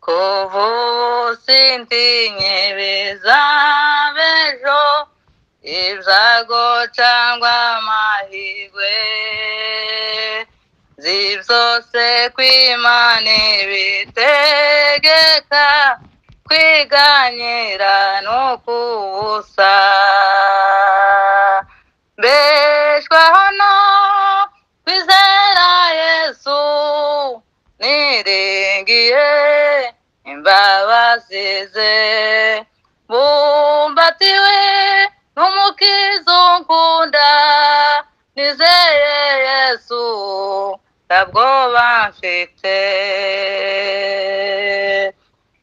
kuva sintinye bizabejo ibyago cyangwa amahirwe byose kw'Imana ibitegeka kwiganyira no kubusa mbeshwaho no kwizera Yesu niringiye imbabazi ze bumbatiwe n'umukiza unkunda nizeye Yesu ntabwo bamfite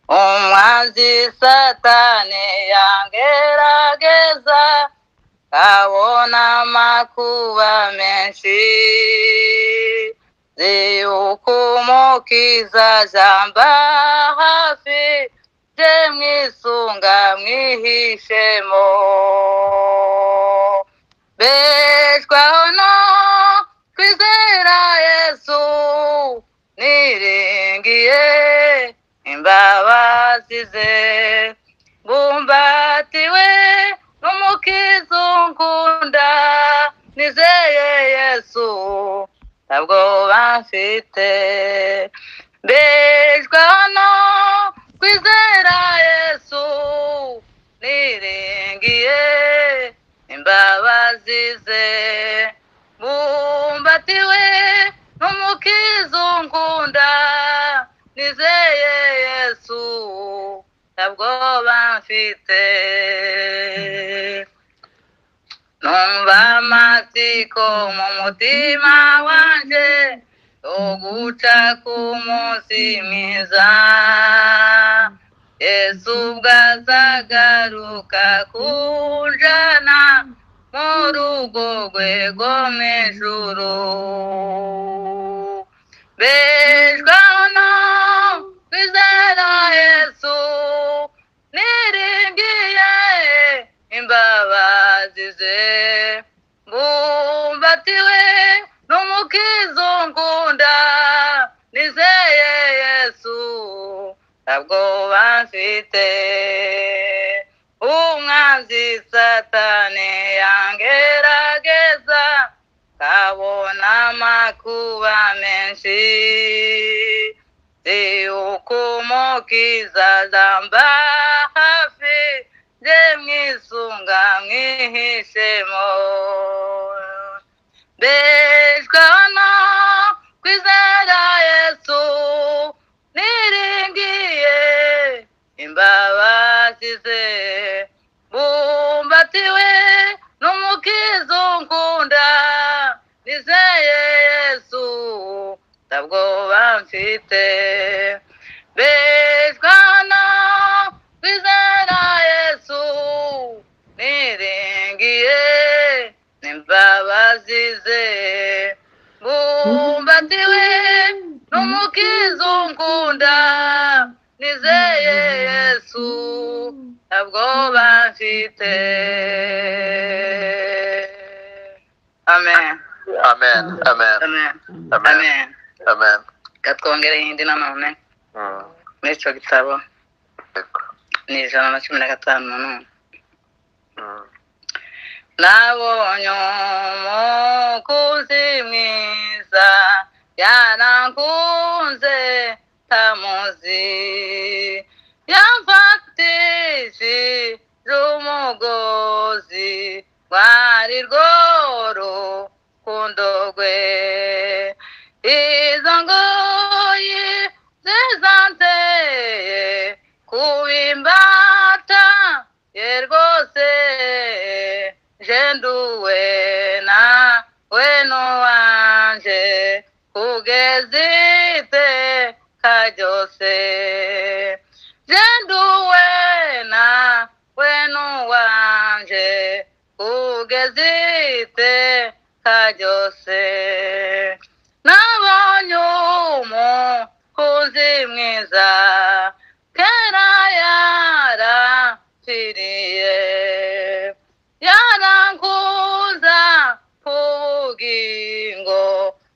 umwanzi Satani yangerageza abona amakuba menshi ziyuko umukiza jamba hafi je mwisunga mwihishemo beshwaho no kwizera Yesu niringiye imbabazi ze bumbatiwe n'umukiza unkunda nizeye Yesu ntabwo bamfite mbeshwaho no kwizera Yesu niringiye imbabazi ze bumbatiwe n'umukiza unkunda nizeye Yesu ntabwo bamfite numva amatsiko mu mutima wanje uguca ku munsi mwiza Yesu bwazagaruka kunjana mu rugo rwe rwo mw'ijuru beshwaho no kwizera Yesu niringiye imbabazi ze bumbatiwe n'umukiza unkunda nizeye Yesu ntabwo bamfite umwanzi Satani yangerageza kabona amakuba menshi ziyuko umukiza jamba hafi je mwisunga mwihishemo beshwaho no kwizera Yesu niringiye imbabazi ze bumbatiwe n'umukiza unkunda nizeye Yesu ntabwo bamfite beshwaho no kwizera Yesu niringiye n'imbabazi ze bumbatiwe n'umukiza unkunda nizeye Yesu ntabwo bamfite amen amen amen amen amen amen amen katwongere iyindi nanone muri icyo gitabo ni 115 nabonye umukozi mwiza yarankunze tamuzi yamfatishije umugozi rwari rworo kundogwe izo ngoyi zizanteye kubimbata ye rwose jenduwe na weno wanje kugezite kajose jenduwe na weno wanje kugezite kajose nabonye umukozi mwiza kera yarapfiriye yarankuza kubugingo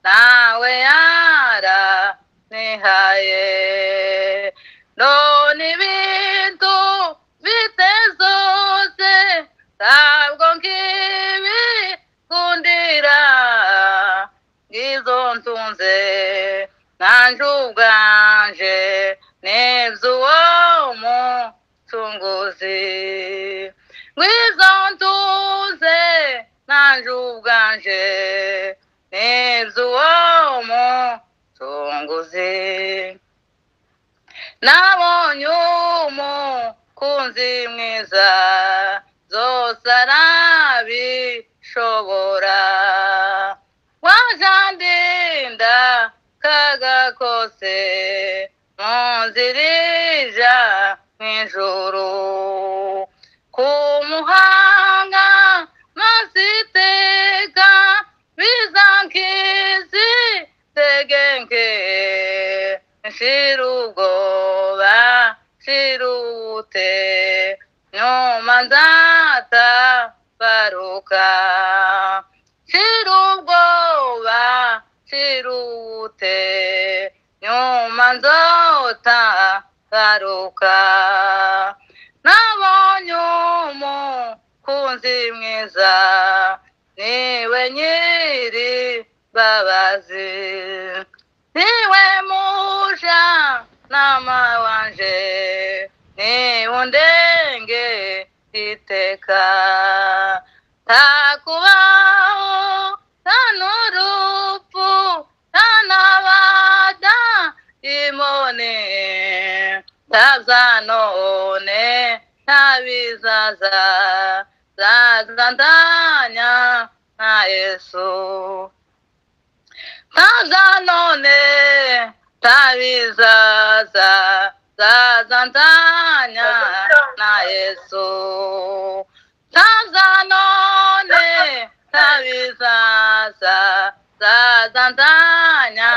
nawe yaranihaye none ibintu bitezose ntabwo nkibikundira ngizo ntunze nanje ubwanje n'iby'uwo mucunguzi ngwizo ntunze nanje ubwanje n'iby'uwo mucunguzi nabonye umukunzi mwiza zose arabishobora wajandinda kaga kose munzirija mw'ijuru kumuhanga masiteka bizankizi tegenke shirubwoba shirute nyuma nzata baruka shirubwoba shirute nyuma nzota baruka nabonye umukunzi mwiza niwe nyiri babazi niwe muja nama wanje niwe undenge iteka takubaho tanurupfu tanabada imone tazanone tabizaza zazandanya na Yesu tazanone tabizaza zazandanya na Yesu tazanone tabizaza zazandanya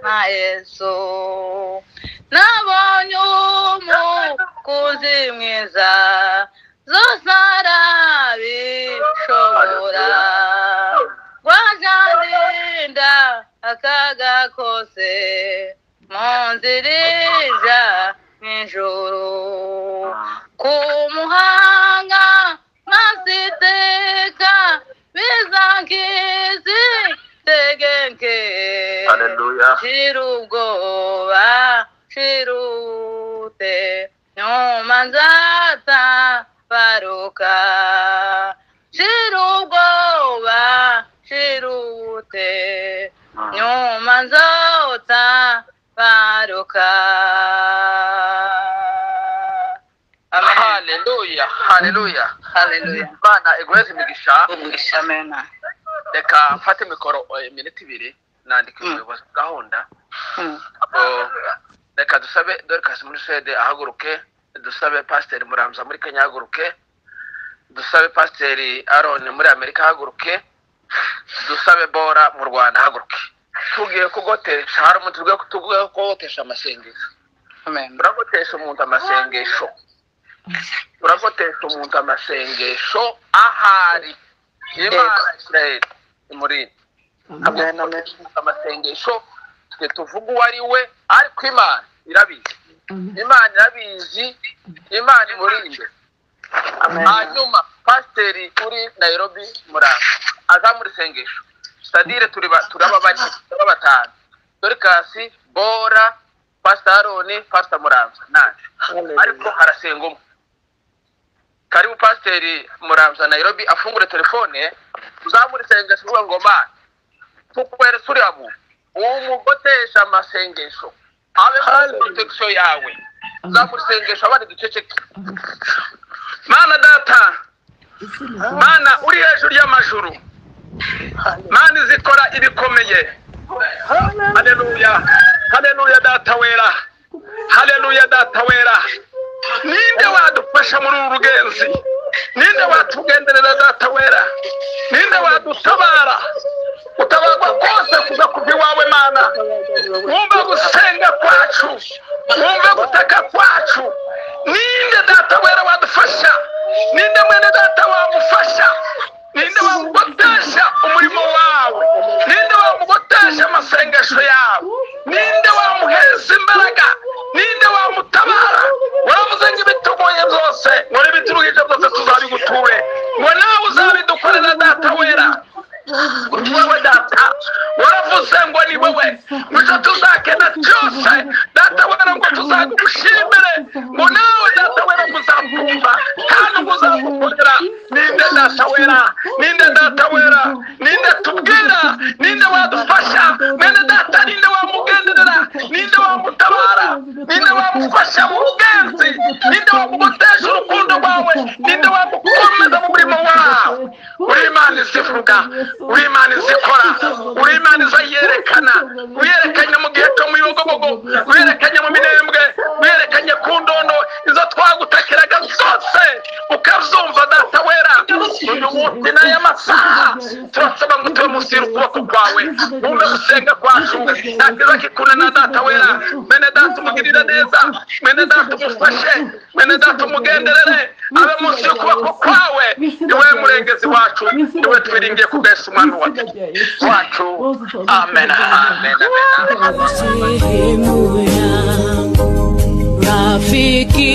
na Yesu nabonye umukunzi mwiza zose arabishobora wajandinda akaga kose munzirija mw'ijuru kumuhanga masiteka bizankizi tegenke Hallelujah. shirubwoba shirute nyuma nzata baruka shirubwoba shirute nyuma nzota baruka. Amen. Hallelujah. Hallelujah. Hallelujah. Bana igweze imigisha. Amen. Reka mfate mikoro iminota 2 nandika umuyobozi gahunda. Reka dusabe Dorcas muri Swede ahaguruke, dusabe Pastor Muramza muri Kenya ahaguruke, dusabe Pastor Aaron muri Amerika ahaguruke, dusabe Bora mu Rwanda ahaguruke. Tugiye kugotesha hari umuntu tugiye kugotesha amasengesho. Amen. Turagotesha umuntu amasengesho. Turagotesha umuntu amasengesho ahari. Imana Israel muri. Amen. Amasengesho tuvuga uwari we ariko Imana irabizi. Imana irabizi. Imana imurinde. Hanyuma Pastor uri Nairobi Muranga aza muri sengesho. Sadire turaba batanu. Dorcas, Bora, Pastor Aaron, Pastor Muramza nanje. Ariko harasenga umwe. Karibu Pastor Muramza Nairobi afungure telefone uzamuri sengesho uvuga ngo Mana tukwere suri amu umugotesha amasengesho abe mu protection yawe uzamuri sengesho abandi duceceke. Mana data, Mana uri hejuru y'amajuru, Mana zikora ibikomeye. Haleluya, haleluya data wera, haleluya data wera. Ninde wadufasha muri uru rugenzi? Ninde watugenderera data wera? Ninde wadutabara? Utabagwa kose kuza kuva iwawe Mana. Wumva gusenga kwacu, wumva gutaka kwacu. Ninde data wera wadufasha? Ninde mwene data wamufasha? Ninde wamugotesha umurimo wawe? Ninde wamugotesha amasengesho yawe? Ninde wamuheza imbaraga? Ninde wamutabara tuzagushimire ngo nawe data wera muzakumva kandi muzagukorera. Ninde data wera, ninde data wera, ninde tubwira, ninde wadufasha, ninde data, ninde wamugenderera, ninde wamutabara, ninde wamufasha mu bugenzi, ninde wamugotesha urukundo rwawe, ninde wamukomeza mu murimo wawe. Uri Imana izivuga, uri Imana izikora, uri Imana izayerekana, uyerekanye mu gihe cyo mu bibogobogo, uyerekanye mu minembwe, uyerekanye ku ndondo izo twagutakiraga zose ukabyumva data wera. Uyu munsi n'aya masaha turasaba ngo tube munsi y'ukuboko kwawe, wumve gusenga kwacu, ntakiza kikunana data wera. Mwene data umugirire neza, mwene data umufashe, mwene data umugenderere, abe munsi y'ukuboko kwawe. Niwe murengezi wacu, niwe twiringiye kubwesa umwami wacu. Amen, amen, amen. Rafiki